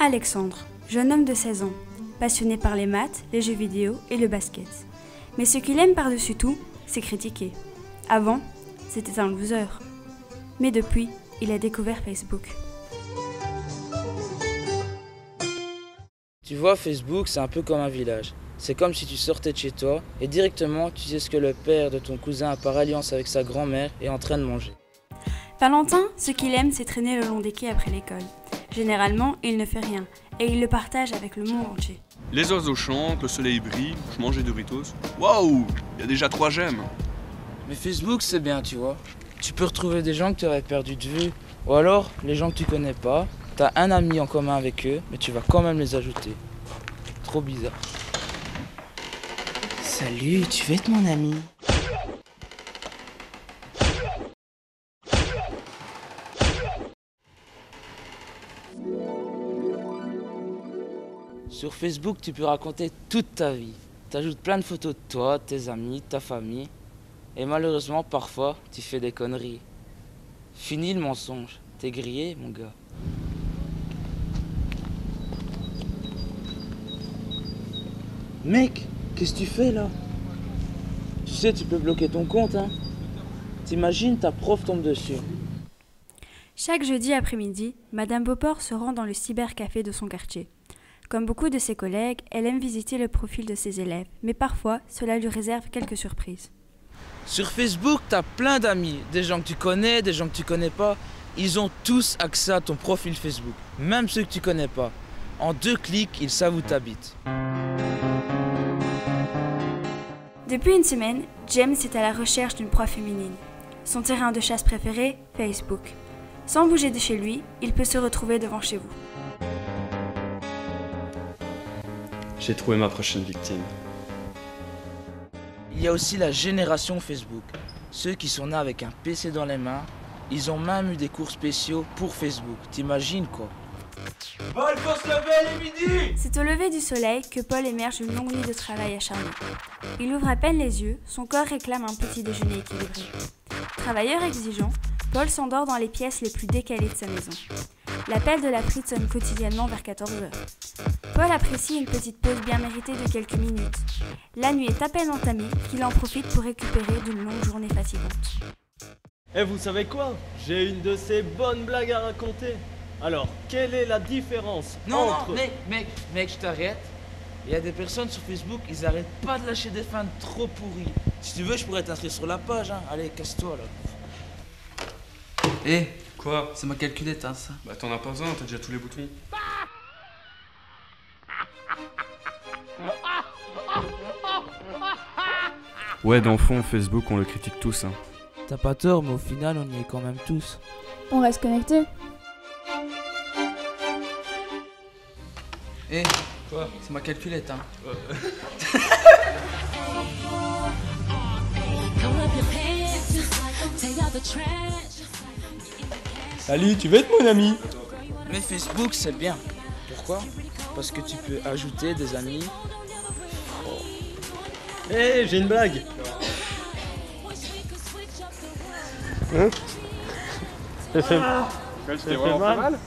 Alexandre, jeune homme de 16 ans, passionné par les maths, les jeux vidéo et le basket. Mais ce qu'il aime par-dessus tout, c'est critiquer. Avant, c'était un loser. Mais depuis, il a découvert Facebook. Tu vois, Facebook, c'est un peu comme un village. C'est comme si tu sortais de chez toi et directement, tu sais ce que le père de ton cousin a par alliance avec sa grand-mère est en train de manger. Valentin, ce qu'il aime, c'est traîner le long des quais après l'école. Généralement, il ne fait rien et il le partage avec le monde entier. Les oiseaux chantent, le soleil brille, je mange des Doritos. Waouh, il y a déjà 3 j'aime. Mais Facebook, c'est bien, tu vois. Tu peux retrouver des gens que tu aurais perdu de vue, ou alors les gens que tu connais pas. T'as un ami en commun avec eux, mais tu vas quand même les ajouter. Trop bizarre. Salut, tu veux être mon ami? Sur Facebook, tu peux raconter toute ta vie. T'ajoutes plein de photos de toi, de tes amis, de ta famille. Et malheureusement, parfois, tu fais des conneries. Fini le mensonge. T'es grillé, mon gars. Mec, qu'est-ce que tu fais là? Tu sais, tu peux bloquer ton compte, hein. T'imagines, ta prof tombe dessus. Chaque jeudi après-midi, Madame Beauport se rend dans le cybercafé de son quartier. Comme beaucoup de ses collègues, elle aime visiter le profil de ses élèves, mais parfois, cela lui réserve quelques surprises. Sur Facebook, t'as plein d'amis, des gens que tu connais, des gens que tu connais pas. Ils ont tous accès à ton profil Facebook, même ceux que tu connais pas. En 2 clics, ils savent où t'habites. Depuis une semaine, James est à la recherche d'une proie féminine. Son terrain de chasse préféré, Facebook. Sans bouger de chez lui, il peut se retrouver devant chez vous. J'ai trouvé ma prochaine victime. Il y a aussi la génération Facebook. Ceux qui sont nés avec un PC dans les mains, ils ont même eu des cours spéciaux pour Facebook. T'imagines quoi? Paul, faut se lever, il est midi! C'est au lever du soleil que Paul émerge d'une longue nuit de travail acharné. Il ouvre à peine les yeux, son corps réclame un petit déjeuner équilibré. Travailleur exigeant, Paul s'endort dans les pièces les plus décalées de sa maison. L'appel de la frite sonne quotidiennement vers 14h. Paul apprécie une petite pause bien méritée de quelques minutes. La nuit est à peine entamée qu'il en profite pour récupérer d'une longue journée fatigante. Eh, vous savez quoi? J'ai une de ces bonnes blagues à raconter. Alors, quelle est la différence entre... Non, mec, je t'arrête. Il y a des personnes sur Facebook, ils arrêtent pas de lâcher des fans trop pourries. Si tu veux, je pourrais t'inscrire sur la page, hein. Allez, casse-toi, là. Eh, Quoi? c'est ma calculette, hein, ça. Bah t'en as pas besoin, t'as déjà tous les boutons. Ouais, dans le fond, Facebook, on le critique tous, hein. T'as pas tort, mais au final, on y est quand même tous. On reste connecté. Eh, Quoi? c'est ma calculette, hein. Salut, tu veux être mon ami? Mais Facebook, c'est bien. Pourquoi? Parce que tu peux ajouter des amis. Eh, j'ai une blague. Hein? Ça fait C'était vraiment pas mal?